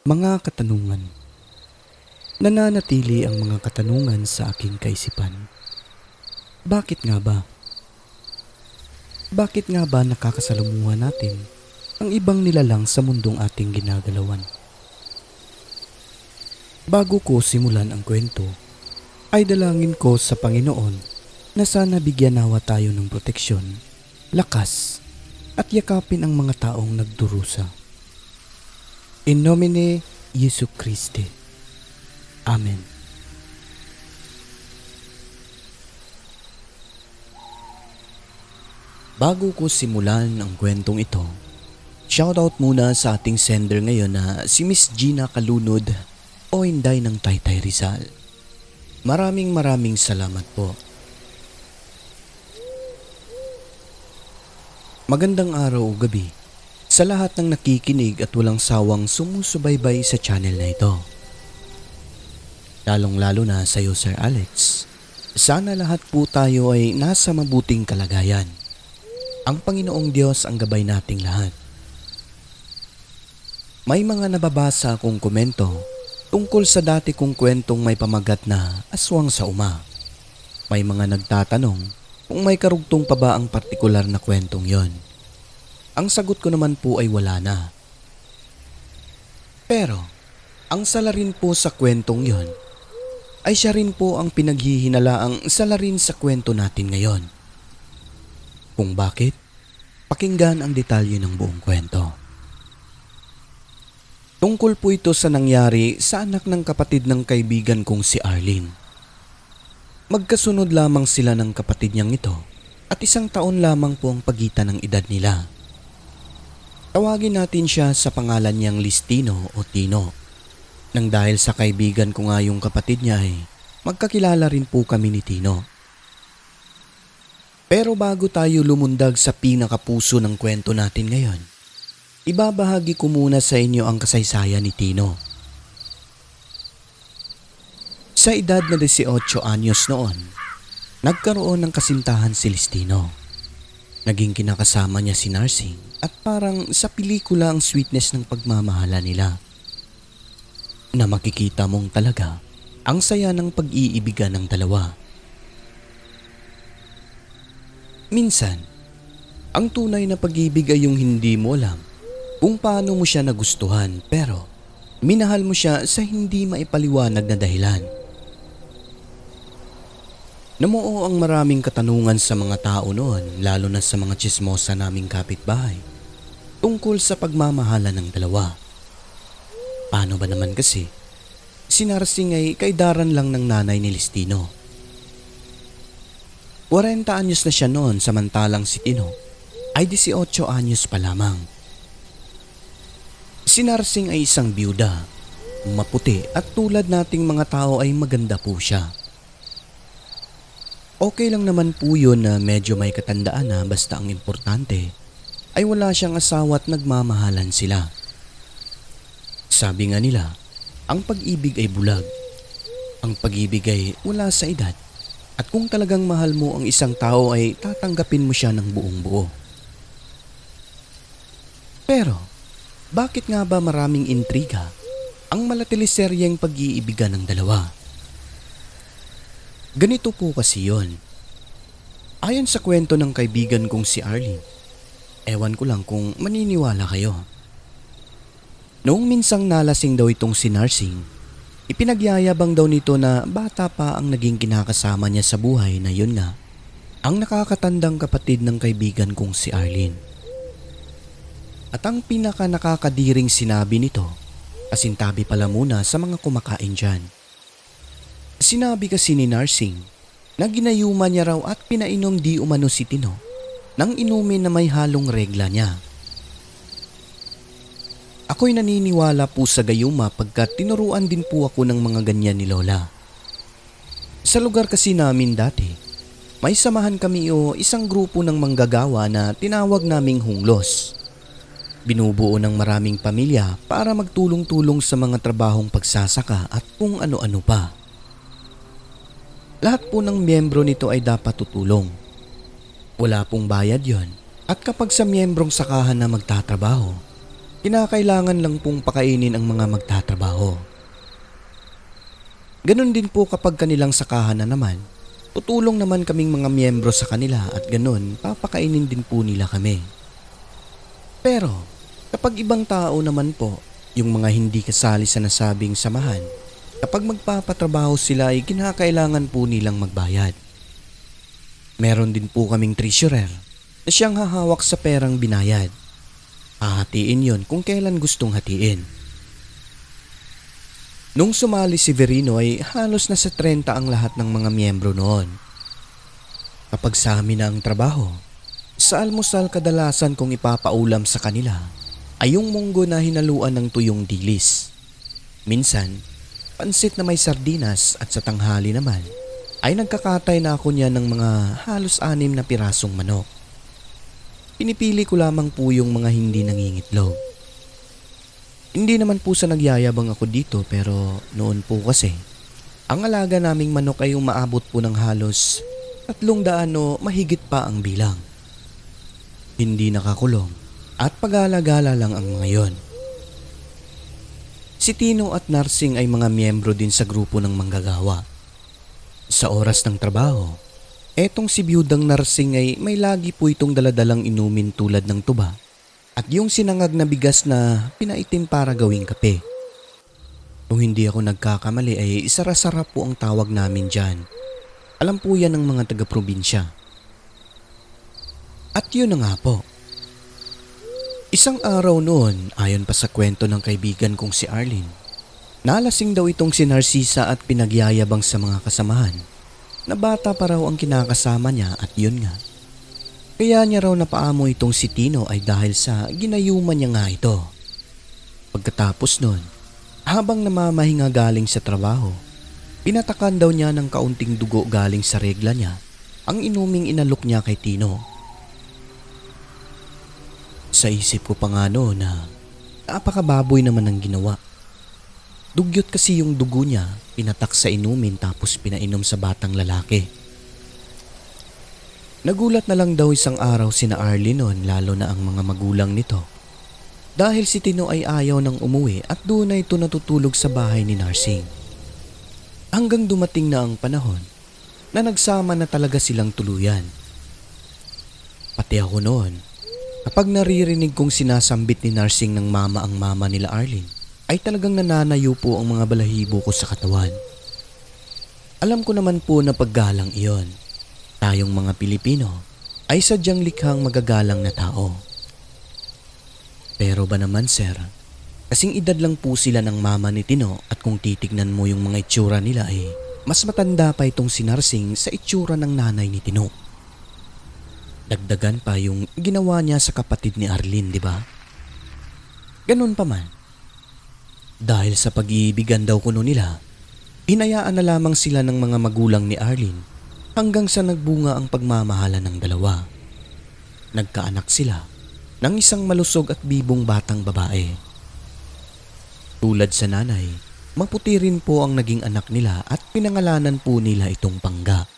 Mga katanungan. Nananatili ang mga katanungan sa aking kaisipan. Bakit nga ba? Bakit nga ba nakakasalamuha natin ang ibang nilalang sa mundong ating ginagalawan? Bago ko simulan ang kwento, ay dalangin ko sa Panginoon na sana bigyan nawa tayo ng proteksyon, lakas, at yakapin ang mga taong nagdurusa. In nomine Jesu Christi. Amen. Bago ko simulan ang kwentong ito, shoutout muna sa ating sender ngayon na si Miss Gina Kalunod o Inday ng Taytay Rizal. Maraming salamat po. Magandang araw o gabi sa lahat ng nakikinig at walang sawang sumusubaybay sa channel na ito. Lalong-lalo na sa iyo, Sir Alex. Sana lahat po tayo ay nasa mabuting kalagayan. Ang Panginoong Diyos ang gabay nating lahat. May mga nababasa akong komento tungkol sa dati kong kwentong may pamagat na Aswang sa Uma. May mga nagtatanong kung may karugtong pa ba ang partikular na kwentong yon. Ang sagot ko naman po ay wala na. Pero, ang salarin po sa kwentong yon ay siya rin po ang pinaghihinalaang salarin sa kwento natin ngayon. Kung bakit, pakinggan ang detalye ng buong kwento. Tungkol po ito sa nangyari sa anak ng kapatid ng kaibigan kong si Arlene. Magkasunod lamang sila ng kapatid niyang ito at 1 taon lamang po ang pagitan ng edad nila. Tawagin natin siya sa pangalan niyang Listino o Tino. Nang dahil sa kaibigan ko nga yung kapatid niya ay magkakilala rin po kami ni Tino. Pero bago tayo lumundag sa pinakapuso ng kwento natin ngayon, ibabahagi ko muna sa inyo ang kasaysayan ni Tino. Sa edad na 18 anyos noon, nagkaroon ng kasintahan si Listino. Naging kinakasama niya si Narsing at parang sa pelikula ang sweetness ng pagmamahala nila. Na makikita mong talaga ang saya ng pag-iibigan ng dalawa. Minsan, ang tunay na pag-ibig ay yung hindi mo alam kung paano mo siya nagustuhan pero minahal mo siya sa hindi maipaliwanag na dahilan. Namuo ang maraming katanungan sa mga tao noon, lalo na sa mga tsismosa naming kapitbahay, tungkol sa pagmamahala ng dalawa. Paano ba naman kasi? Si Narsing ay kaidaran lang ng nanay ni Listino. 40 anyos na siya noon samantalang si Tino ay 18 anyos pa lamang. Si Narsing ay isang byuda, maputi at tulad nating mga tao ay maganda po siya. Okay lang naman po yun na medyo may katandaan na basta ang importante ay wala siyang asawa at nagmamahalan sila. Sabi nga nila, ang pag-ibig ay bulag. Ang pag-ibig ay wala sa edad. At kung talagang mahal mo ang isang tao ay tatanggapin mo siya ng buong buo. Pero, bakit nga ba maraming intriga ang malatiliseryeng pag-iibigan ng dalawa? Ganito po kasi yon. Ayon sa kwento ng kaibigan kong si Arlene, ewan ko lang kung maniniwala kayo. Noong minsang nalasing daw itong si Narsing, ipinagyayabang daw nito na bata pa ang naging kinakasama niya sa buhay na yun nga, ang nakakatandang kapatid ng kaibigan kong si Arlene. At ang pinaka nakakadiring sinabi nito, kasintabi pala muna sa mga kumakain dyan. Sinabi kasi ni Narsing na ginayuma niya raw at pinainom di umano si Tino nang inumin na may halong regla niya. Ako'y naniniwala po sa gayuma pagkat tinuruan din po ako ng mga ganyan ni Lola. Sa lugar kasi namin dati, may samahan kami o isang grupo ng manggagawa na tinawag naming hunglos. Binubuo ng maraming pamilya para magtulong-tulong sa mga trabahong pagsasaka at kung ano-ano pa. Lahat po ng miyembro nito ay dapat tutulong. Wala pong bayad yon. At kapag sa miyembrong sakahan na magtatrabaho, Kinakailangan lang pong pakainin ang mga magtatrabaho. Ganon din po kapag kanilang sakahan na naman. Tutulong naman kaming mga miyembro sa kanila at ganon papakainin din po nila kami. Pero kapag ibang tao naman po, yung mga hindi kasali sa nasabing samahan, kapag magpapatrabaho sila ay kinakailangan po nilang magbayad. Meron din po kaming treasurer na siyang hahawak sa perang binayad. Hahatiin yon kung kailan gustong hatiin. Nung sumali si Verino ay halos nasa 30 ang lahat ng mga miyembro noon. Kapag sa amin na ang trabaho, sa almusal kadalasan kong ipapaulam sa kanila ay yung munggo na hinaluan ng tuyong dilis. Minsan, pansit na may sardinas at sa tanghali naman ay nagkakatay na ako niya ng mga halos 6 na pirasong manok. Pinipili ko lamang po yung mga hindi nangingitlog. Hindi naman po sa nagyayabang ako dito pero noon po kasi, ang alaga naming manok ay umaabot po ng halos 300 o mahigit pa ang bilang. Hindi nakakulong at pag-alagala lang ang mga yon. Si Tino at Narsing ay mga miyembro din sa grupo ng manggagawa. Sa oras ng trabaho, etong si biyudang Narsing ay may lagi po itong daladalang inumin tulad ng tuba at yung sinangag na bigas na pinaitim para gawing kape. Kung hindi ako nagkakamali ay sarasarap po ang tawag namin dyan. Alam po yan ng mga taga-probinsya. At yun na nga po. Isang araw noon, ayon pa sa kwento ng kaibigan kong si Arlene, nalasing daw itong si Narcisa at pinagyayabang sa mga kasamahan na bata pa raw ang kinakasama niya at yun nga. Kaya niya raw napaamo itong si Tino ay dahil sa ginayuman niya nga ito. Pagkatapos nun, habang namamahinga galing sa trabaho, pinatakan daw niya ng kaunting dugo galing sa regla niya ang inuming inalok niya kay Tino. Sa isip ko pa nga no na napakababoy naman ang ginawa. Dugyot kasi yung dugo niya, pinatak sa inumin tapos pinainom sa batang lalaki. Nagulat na lang daw isang araw sina Arlene noon lalo na ang mga magulang nito. Dahil si Tino ay ayaw nang umuwi at doon na ito natutulog sa bahay ni Narsing. Hanggang dumating na ang panahon na nagsama na talaga silang tuluyan. Pati ako noon, kapag naririnig kong sinasambit ni Narsing ng mama ang mama nila Arlene, ay talagang nananayo po ang mga balahibo ko sa katawan. Alam ko naman po na paggalang iyon. Tayong mga Pilipino ay sadyang likhang magagalang na tao. Pero ba naman sir, kasing edad lang po sila ng mama ni Tino at kung titignan mo yung mga itsura nila ay mas matanda pa itong si Narsing sa itsura ng nanay ni Tino. Dagdagan pa yung ginawa niya sa kapatid ni Arlene, di ba? Ganun pa man. Dahil sa pag-iibigan daw kuno nila, hinayaan na lamang sila ng mga magulang ni Arlene hanggang sa nagbunga ang pagmamahala ng dalawa. Nagkaanak sila ng isang malusog at bibong batang babae. Tulad sa nanay, maputi rin po ang naging anak nila at pinangalanan po nila itong Pangga.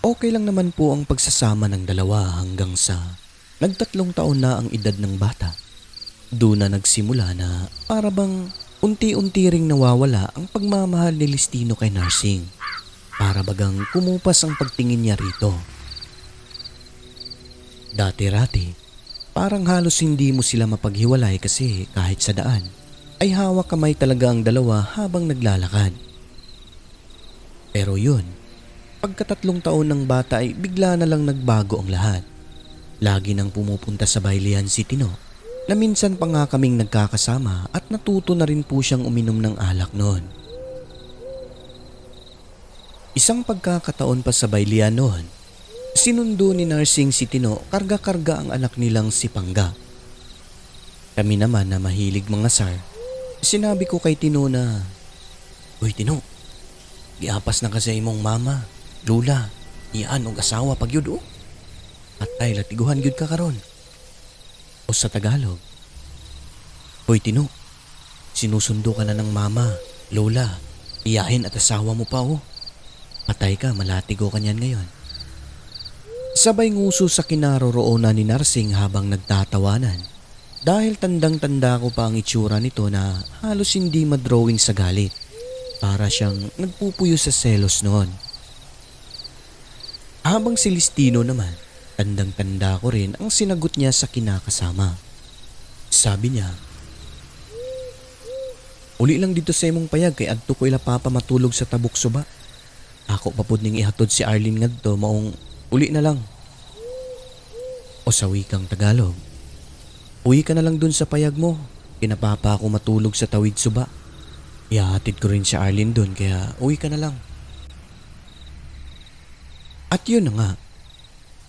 Okay lang naman po ang pagsasama ng dalawa hanggang sa nag-3 taon na ang edad ng bata. Doon na nagsimula na para bang unti-unti ring nawawala ang pagmamahal ni Listino kay Narsing. Para bagang kumupas ang pagtingin niya rito. Dati-rati, parang halos hindi mo sila mapaghiwalay kasi kahit sa daan, ay hawak kamay talaga ang dalawa habang naglalakad. Pero yun, pagka3 taon ng bata ay bigla na lang nagbago ang lahat. Lagi nang pumupunta sa baylihan si Tino, na minsan pa nga kaming nagkakasama at natuto na rin po siyang uminom ng alak noon. Isang pagkakataon pa sa baylihan noon, sinundo ni Narsing si Tino karga-karga ang anak nilang si Pangga. Kami naman na mahilig mga sar, sinabi ko kay Tino na, "Uy Tino, giapas na kasi imong mama, lula, iyaan og asawa pag yun o. At ay latiguhan yun ka karon." O sa Tagalog, "Uy Tino, sinusundo ka na ng mama, lola, iyahin at asawa mo pa o. Patay ka, malatigo ka niyan ngayon." Sabay nguso sa kinaroroonan ni Narsing habang nagtatawanan Dahil tandang-tanda ko pa ang itsura nito na halos hindi madrawing sa galit. Para siyang nagpupuyo sa selos noon. Habang si Listino naman, tandang-tanda ko rin ang sinagot niya sa kinakasama. Sabi niya, "Uli lang dito sa imong payag kay adto ko ila papa matulog sa tabok suba. Ako papud ning ihatod si Arlene ngadto maong uli na lang." O sa wikang Tagalog, "Uwi ka na lang dun sa payag mo. Pinapapa ako matulog sa tawid suba. Ihahatid ko rin si Arlene dun kaya uwi ka na lang." At yun na nga,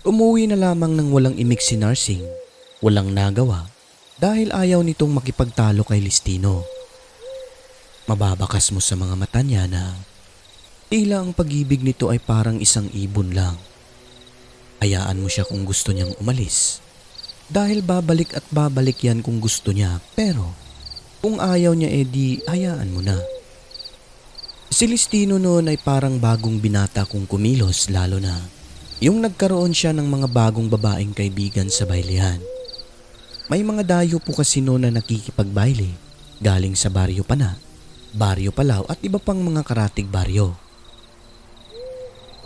umuwi na lamang ng walang imik si Narsing. Walang nagawa dahil ayaw nitong makipagtalo kay Listino. Mababakas mo sa mga mata niya na tila ang pag-ibig nito ay parang isang ibon lang. Hayaan mo siya kung gusto niyang umalis. Dahil babalik at babalik yan kung gusto niya, pero kung ayaw niya di hayaan mo na. Si Listino noon ay parang bagong binata kung kumilos, lalo na yung nagkaroon siya ng mga bagong babaeng kaibigan sa baylihan. May mga dayo po kasi noon na nakikipagbayle galing sa Baryo Pana, Baryo Palao at iba pang mga karatig baryo.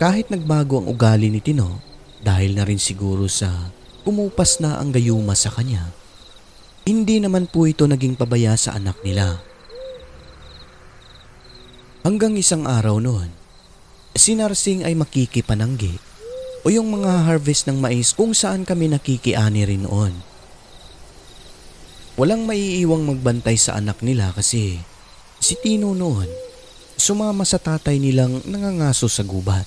Kahit nagbago ang ugali ni Tino dahil na rin siguro sa umupas na ang gayuma sa kanya, hindi naman po ito naging pabaya sa anak nila. Hanggang isang araw noon, si Narsing ay makikipananggi o yung mga harvest ng mais kung saan kami nakikiani rin noon. Walang maiiwang magbantay sa anak nila kasi si Tino noon sumama sa tatay nilang nangangaso sa gubat.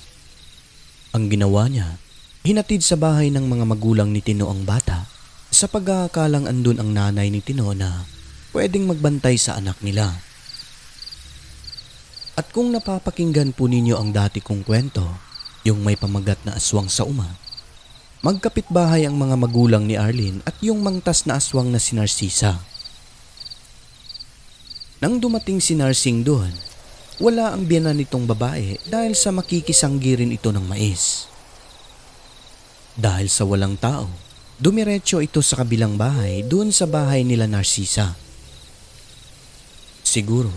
Ang ginawa niya, hinatid sa bahay ng mga magulang ni Tino ang bata sa pag-aakalang andun ang nanay ni Tino na pwedeng magbantay sa anak nila. At kung napapakinggan po ninyo ang dati kong kwento, yung may pamagat na aswang sa uma, magkapitbahay ang mga magulang ni Arlene at yung mangtas na aswang na si Narcisa. Nang dumating si Narsing doon, wala ang biyanan nitong babae dahil sa makikisanggi rin ito ng mais. Dahil sa walang tao, dumiretso ito sa kabilang bahay doon sa bahay nila Narcisa. Siguro,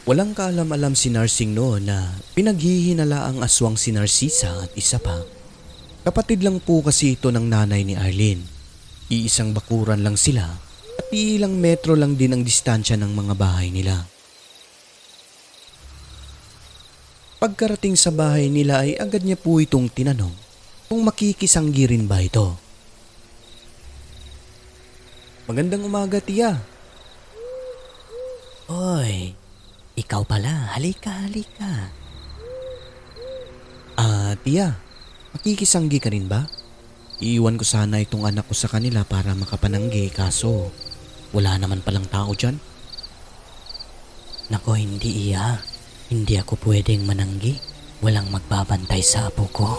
walang kaalam-alam si Narsing noon na pinaghihinala ang aswang si Narcisa at isa pa. Kapatid lang po kasi ito ng nanay ni Arlene. Iisang bakuran lang sila at ilang metro lang din ang distansya ng mga bahay nila. Pagkarating sa bahay nila ay agad niya po itong tinanong kung makikisanggi rin ba ito. "Magandang umaga, tiya." Oy, ikaw pala. Halika. Tiya, makikisanggi ka rin ba? Iiwan ko sana itong anak ko sa kanila para makapananggi kaso wala naman palang tao dyan. Nako, hindi iya. Hindi ako pwedeng mananggi. Walang magbabantay sa apo ko.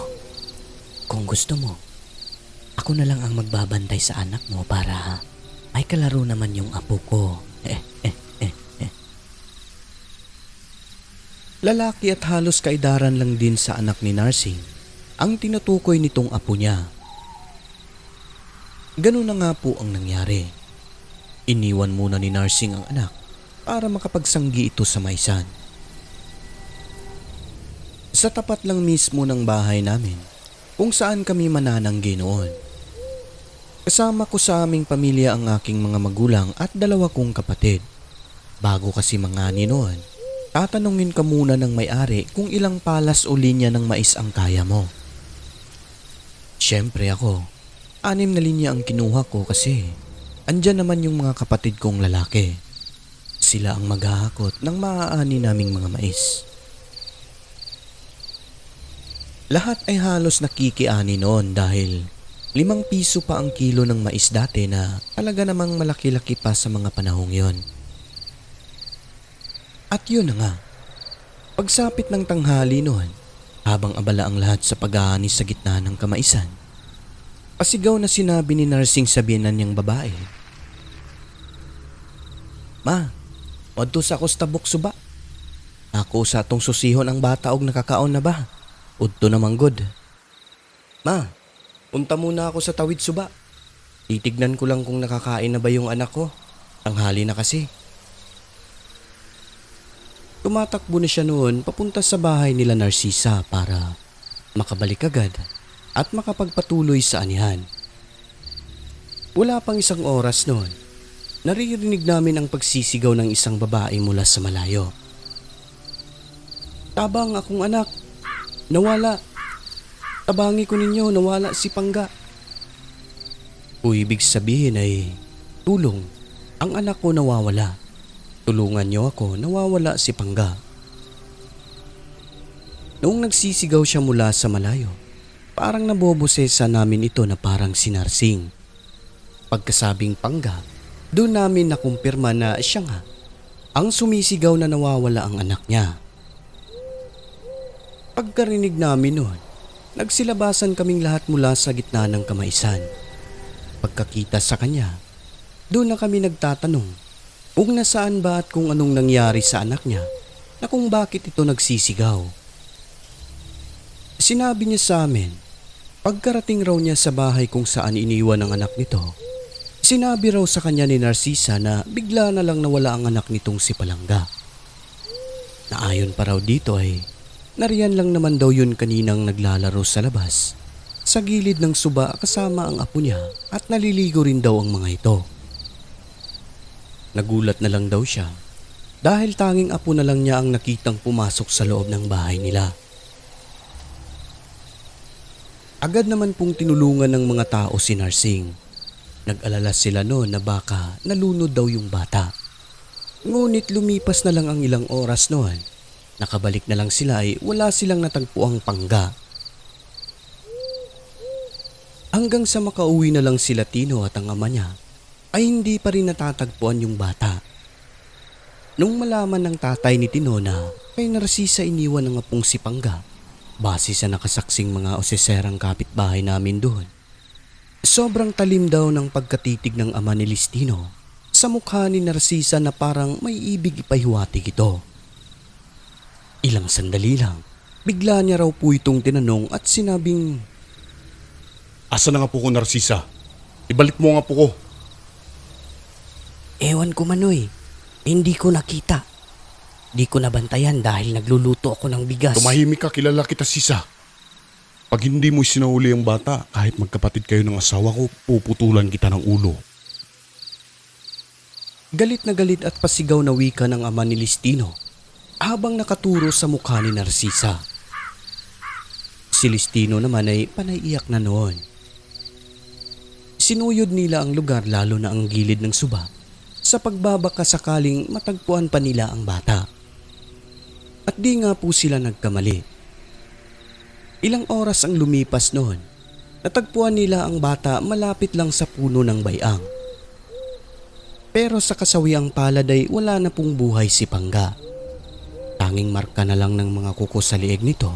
Kung gusto mo, ako na lang ang magbabantay sa anak mo para may kalaro naman yung apo ko. Lalaki at halos kaidaran lang din sa anak ni Narsing ang tinutukoy nitong apo niya. Ganun na nga po ang nangyari. Iniwan muna ni Narsing ang anak para makapagsanggi ito sa maisan. Sa tapat lang mismo ng bahay namin kung saan kami manananggi noon. Kasama ko sa aming pamilya ang aking mga magulang at dalawa kong kapatid. Bago kasi mangani noon, tatanungin ka muna ng may-ari kung ilang palas o linya ng mais ang kaya mo. Siyempre ako, 6 na linya ang kinuha ko kasi andyan naman yung mga kapatid kong lalaki. Sila ang maghahakot ng maaani naming mga mais. Lahat ay halos nakikiani noon dahil 5 piso pa ang kilo ng mais dati na talaga namang malaki-laki pa sa mga panahong yon. At yun na nga, pagsapit ng tanghali noon, habang abala ang lahat sa pag-aani sa gitna ng kamaisan, pasigaw na sinabi ni Narsing sa biyenan niyang babae, "Ma, wadto sa ako sa tabok suba. Ako sa atong susihon ang bata og nakakaon na ba? Udto na manggod." "Ma, punta muna ako sa tawid suba. Titignan ko lang kung nakakain na ba yung anak ko. Tanghali na kasi. Tumatakbo na siya noon papunta sa bahay nila Narcisa para makabalik agad at makapagpatuloy sa anihan. Wala pang isang oras noon, naririnig namin ang pagsisigaw ng isang babae mula sa malayo. Tabang akong anak, nawala. Tabangi ko ninyo, nawala si Pangga. O ibig sabihin ay, tulong, ang anak ko nawawala. Tulungan niyo ako, nawawala si Pangga. Noong nagsisigaw siya mula sa malayo, parang nabobosesa namin ito na parang si Narsing. Pagkasabing Pangga, doon namin nakumpirma na siya nga ang sumisigaw na nawawala ang anak niya. Pagkarinig namin noon, nagsilabasan kaming lahat mula sa gitna ng kamaisan. Pagkakita sa kanya, doon na kami nagtatanong kung nasaan ba at kung anong nangyari sa anak niya na kung bakit ito nagsisigaw. Sinabi niya sa amin, pagkarating raw niya sa bahay kung saan iniwan ang anak nito, sinabi raw sa kanya ni Narcisa na bigla na lang nawala ang anak nitong si Palangga. Na ayon pa raw dito ay nariyan lang naman daw yun kaninang naglalaro sa labas, sa gilid ng suba kasama ang apo niya at naliligo rin daw ang mga ito. Nagulat na lang daw siya dahil tanging apo na lang niya ang nakitang pumasok sa loob ng bahay nila. Agad naman pong tinulungan ng mga tao si Narsing. Nag-alala sila noon na baka nalunod daw yung bata. Ngunit lumipas na lang ang ilang oras noon. Nakabalik na lang sila ay wala silang natagpuang Pangga. Hanggang sa makauwi na lang sila Tino at ang ama niya ay hindi pa rin natatagpuan yung bata. Nung malaman ng tatay ni Tino na kay Narcisa iniwan ng apong si Pangga, base sa nakasaksing mga oseserang kapitbahay namin doon, sobrang talim daw ng pagkatitig ng ama ni Listino sa mukha ni Narcisa na parang may ibig ipahiwatig ito. Ilang sandali lang, bigla niya raw po itong tinanong at sinabing, Asa na nga po ko, Narcisa? Ibalik mo nga po ko. Ewan ko Manoy, hindi ko nakita. Di ko nabantayan dahil nagluluto ako ng bigas. Tumahimik ka, kilala kita, Sisa. Pag hindi mo sinahuli ang bata, kahit magkapatid kayo ng asawa ko, puputulan kita ng ulo. galit na galit at pasigaw na wika ng ama ni Listino habang nakaturo sa mukha ni Narcisa. Si Listino naman ay panaiiyak na noon. Sinuyod nila ang lugar lalo na ang gilid ng suba sa pagbabaka sakaling matagpuan pa nila ang bata. At di nga po sila nagkamali. Ilang oras ang lumipas noon, natagpuan nila ang bata malapit lang sa puno ng bayang. Pero sa kasawiang palad ay wala na pong buhay si Pangga. Tanging marka na lang ng mga kuko sa lieg nito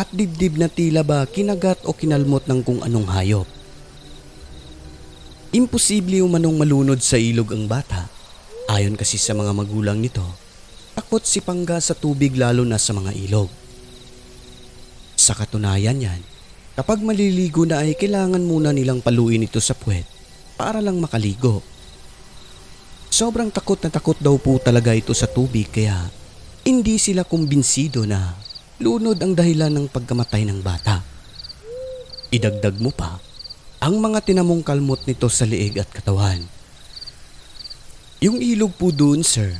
at dibdib na tila ba kinagat o kinalmot ng kung anong hayop. Imposible umanong malunod sa ilog ang bata. Ayon kasi sa mga magulang nito, takot si Pangga sa tubig lalo na sa mga ilog. Sa katunayan yan, kapag maliligo na ay kailangan muna nilang paluin ito sa puwet para lang makaligo. Sobrang takot na takot daw po talaga ito sa tubig kaya hindi sila kumbinsido na lunod ang dahilan ng pagkamatay ng bata. Idagdag mo pa ang mga tinamong kalmot nito sa liig at katawan. Yung ilog po doon, sir,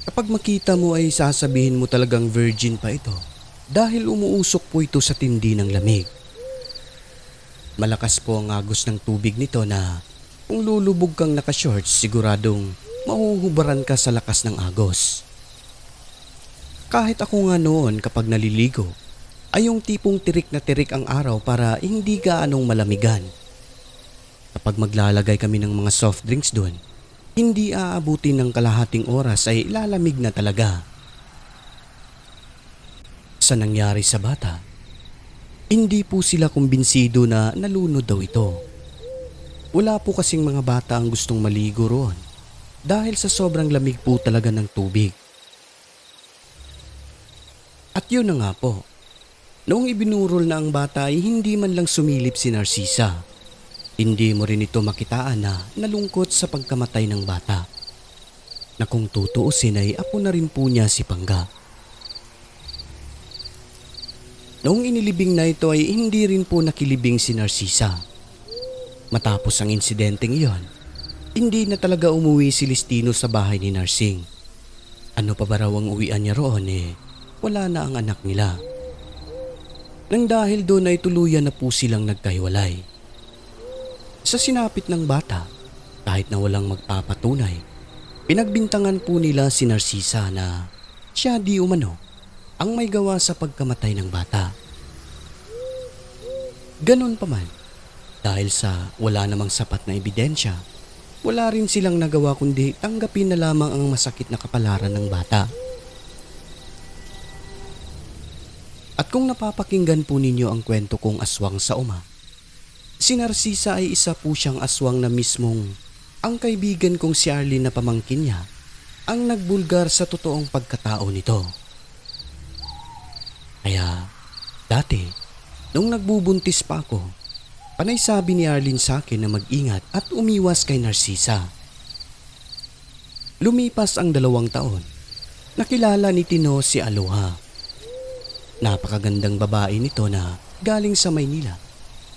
kapag makita mo ay sasabihin mo talagang virgin pa ito dahil umuusok po ito sa tindi ng lamig. Malakas po ang agos ng tubig nito na kung lulubog kang nakashorts siguradong mahuhubaran ka sa lakas ng agos. Kahit ako nga noon kapag naliligo ay yung tipong tirik na tirik ang araw para hindi ka anong malamigan. Kapag maglalagay kami ng mga soft drinks doon, hindi aabutin ng kalahating oras ay lalamig na talaga. Sa nangyari sa bata, hindi po sila kumbinsido na nalunod daw ito. Wala po kasing mga bata ang gustong maligo roon dahil sa sobrang lamig po talaga ng tubig. At yun na nga po, noong ibinurol na ang bata ay hindi man lang sumilip si Narcisa. Hindi mo rin ito makitaan na nalungkot sa pagkamatay ng bata, na kung tutuusin ay apo na rin po niya si Pangga. Noong inilibing na ito ay hindi rin po nakilibing si Narcisa. Matapos ang insidenteng iyon, hindi na talaga umuwi si Listino sa bahay ni Narsing. Ano pa ba raw ang uwian niya roon wala na ang anak nila. Nang dahil doon ay tuluyan na po silang nagkahiwalay. Sa sinapit ng bata, kahit na walang magpapatunay, pinagbintangan po nila si Narcisa na siya di umano ang may gawa sa pagkamatay ng bata. Ganon pa man, dahil sa wala namang sapat na ebidensya, wala rin silang nagawa kundi tanggapin na lamang ang masakit na kapalaran ng bata. At kung napapakinggan po ninyo ang kwento kong aswang sa uma, si Narcisa ay isa po siyang aswang na mismong ang kaibigan kong si Arlene na pamangkin niya ang nagbulgar sa totoong pagkatao nito. Kaya dati, nung nagbubuntis pa ako, panay sabi ni Arlene sa akin na mag-ingat at umiwas kay Narcisa. Lumipas ang 2 taon, nakilala ni Tino si Aloha. Napakagandang babae nito na galing sa Maynila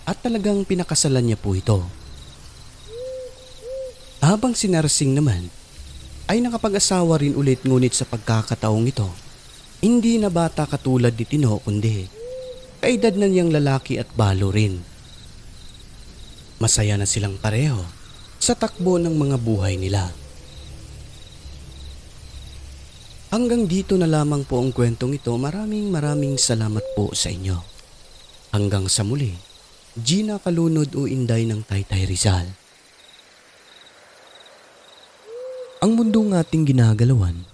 at talagang pinakasalan niya po ito. Habang si Narsing naman ay nakapag-asawa rin ulit, ngunit sa pagkakataong ito, hindi na bata katulad ni Tino kundi kaedad na niyang lalaki at balo rin. Masaya na silang pareho sa takbo ng mga buhay nila. Hanggang dito na lamang po ang kwentong ito. Maraming salamat po sa inyo. Hanggang sa muli, Gina Kalunod o Inday ng Taytay Rizal. Ang mundong ating ginagalawan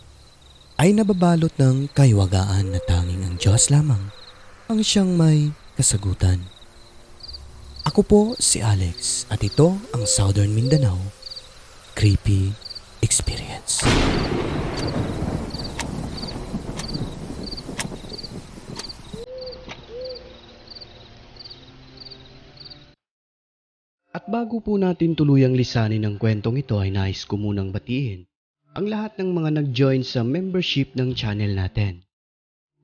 ay nababalot ng kaiwagaan na tanging ang Diyos lamang ang siyang may kasagutan. Ako po si Alex at ito ang Southern Mindanao Creepy Experience. At bago po natin tuluyang lisanin ang kwentong ito ay nais ko munang batiin ang lahat ng mga nag-join sa membership ng channel natin.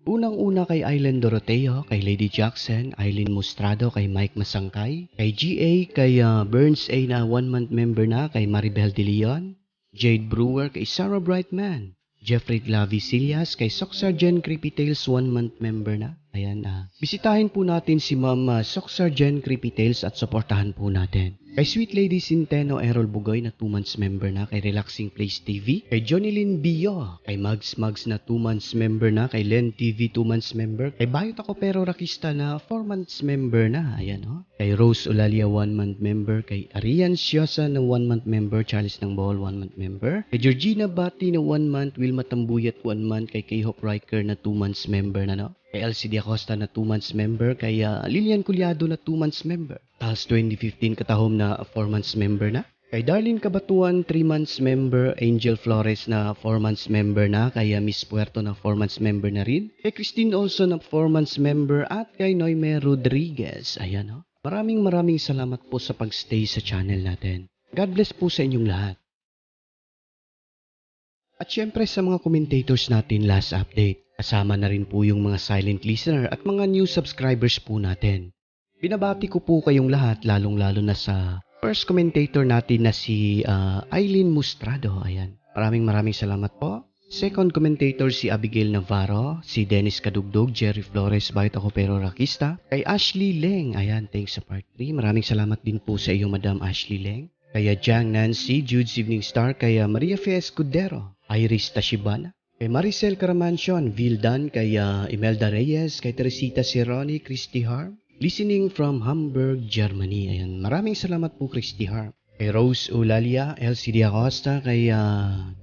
Unang-una kay Aileen Doroteo, kay Lady Jackson, Eileen Mostrado, kay Mike Masangkay, kay GA, kay Burns A na 1-month member na, kay Maribel De Leon, Jade Brewer, kay Sarah Brightman, Jeffrey Clavicillas, kay Sock Sergeant Creepy Tales 1-month member na. Ayan, bisitahin po natin si Ma'am Sock Sergeant Creepy Tales at suportahan po natin. Kay Sweet Lady Centeno Errol Bugoy na 2 months member na, kay Relaxing Place TV, kay Johnny Lynn Bio, kay Mugs na 2 months member na, kay Len TV 2 months member, kay Bayot Ako Pero Rakista na 4 months member na, ayan kay Rose Olalia 1 month member, kay Arian Siosa na 1 month member, Charles ng Bohol 1 month member, kay Georgina Bati na 1 month, Wilma Tambuyat 1 month, kay K-Hop Riker na 2 months member na kay LCD Acosta na 2 months member, kay Lilian Culiado na 2 months member, Taos 2015 Katahom na 4 months member na, kay Darlene Kabatuan 3 months member, Angel Flores na 4 months member na, kay Miss Puerto na 4 months member na rin, kay Christine Olson na 4 months member, at kay Noime Rodriguez. Ayan Maraming salamat po sa pagstay sa channel natin. God bless po sa inyong lahat. At syempre sa mga commentators natin last update, kasama na rin po yung mga silent listener at mga new subscribers po natin. Binabati ko po kayong lahat, lalong-lalo na sa first commentator natin na si Eileen Mostrado. Ayan. Maraming salamat po. Second commentator si Abigail Navarro, si Dennis Kadugdog, Jerry Flores, Bayot Ako Pero Rakista, kay Ashley Leng. Ayan, thanks sa part 3. Maraming salamat din po sa iyo, Madam Ashley Leng. Kaya Jang Nancy, Jude's Evening Star, kaya Maria Fe Escudero, Iris Tashibana, kay Maricel Caramancion, Vildan, kay Imelda Reyes, kay Teresita Sironi, Christy Harm, listening from Hamburg, Germany. Ayan, maraming salamat po Christy Harm. Kay Rose Ulalia, LCD Acosta, kay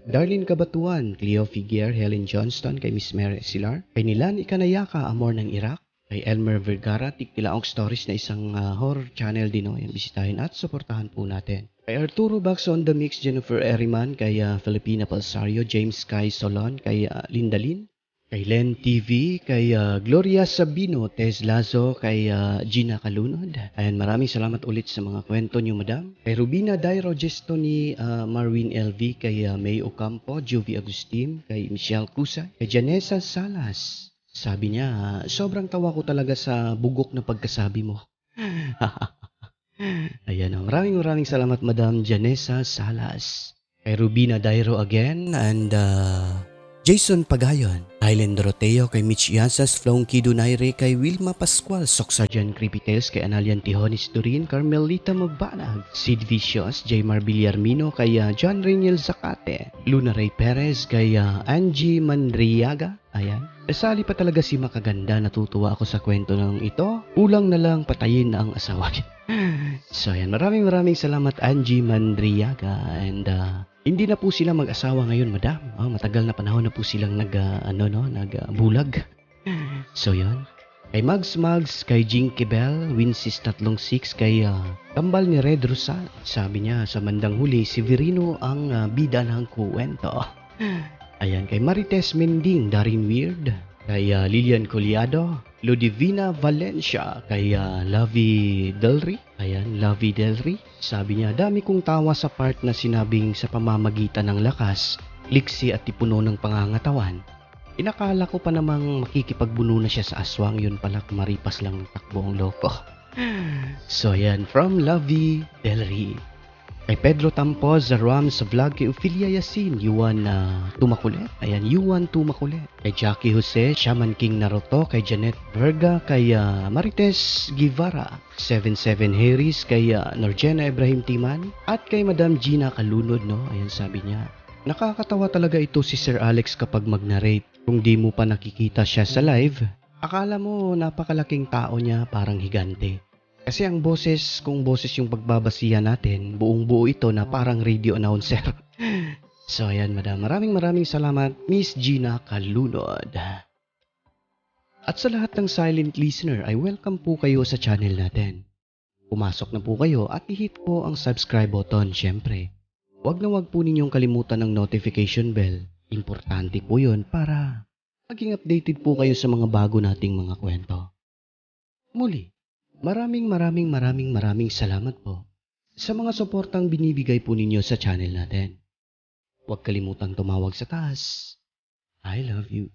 Darlene Kabatuan, Cleo Figuer, Helen Johnston, kay Miss Mary Silar, kay Nilan Ikanayaka, Amor ng Iraq, kay Elmer Vergara, Tiktilaong Stories na isang horror channel din. Ayan, bisitahin at suportahan po natin. Kay Arturo Bax on the Mix, Jennifer Eriman, kay Filipina Palsario, James Kai Solon, kay Linda Lin, kay Len TV, kay Gloria Sabino, Tez Lazo, kay Gina Calunod. Ayan, maraming salamat ulit sa mga kwento niyo, madam. Kay Rubina Dairo Gesto ni Marwin LV, kay May Ocampo, Jovi Agustin, kay Michelle Kusay, kay Janessa Salas. Sabi niya, sobrang tawa ko talaga sa bugok na pagkasabi mo. Ayan, maraming salamat, madam Janessa Salas. Kay Rubina Dairo again, and Jason Pagayon, Kylen Doroteo, kay Mitch Yasas, Flonky Donaire, kay Wilma Pascual, Soxarjan Creepy Tales, kay Analian Tijones Durin, Carmelita Magbanag, Sid Vicious, Jaymar Villarmino, kay John Reniel Zacate, Luna Ray Perez, kay Angie Mandriaga. Ayan. Sali pa talaga si Makaganda, natutuwa ako sa kwento ng ito. Kulang na lang patayin ang asawa niya. So ayan, maraming salamat Angie Mandriaga, and hindi na po sila mag-asawa ngayon, madam. Matagal na panahon na po silang nagbulag. So yun. Kay Mags, kay Jinky Bell, Winsis 36, kay kambal ni Red Rosal. Sabi niya sa mandang huli, si Verino ang bida ng kuwento. Ayan, kay Marites Mending, Darin Weird, kay Lilian Coliado, Ludivina Valencia, kay Lovey Delry. Ayan, Lovey Delry. Sabi niya, dami kong tawa sa part na sinabing sa pamamagitan ng lakas, liksi at tipuno ng pangangatawan. Inakala ko pa namang makikipagbuno na siya sa aswang, yun pala maripas lang takbo ang loko. So ayan, from Lovey Delry. Kay Pedro Tampoz, Zaram sa vlog, kay Ophelia Yasin, Yuan Tumakulet. Ayan, Yuan Tumakulet. Kay Jackie Jose, Shaman King Naruto, kay Janet Verga, kay Marites Guevara, 77 Harris, kay Norgena Ibrahim Timan, at kay Madam Gina Calunod, no? Ayan, sabi niya, nakakatawa talaga ito si Sir Alex kapag mag-narrate. Kung di mo pa nakikita siya sa live, akala mo napakalaking tao niya, parang higante. Kasi ang boses, kung boses yung pagbabasihan natin, buong buo ito na parang radio announcer. So ayan, madam, maraming salamat, Miss Gina Calunod. At sa lahat ng silent listener, ay welcome po kayo sa channel natin. Pumasok na po kayo at i-hit po ang subscribe button, syempre. Huwag po ninyong kalimutan ng notification bell. Importante po yun para maging updated po kayo sa mga bago nating mga kwento. Muli, maraming salamat po sa mga suportang binibigay po ninyo sa channel natin. Huwag kalimutang tumawag sa taas. I love you.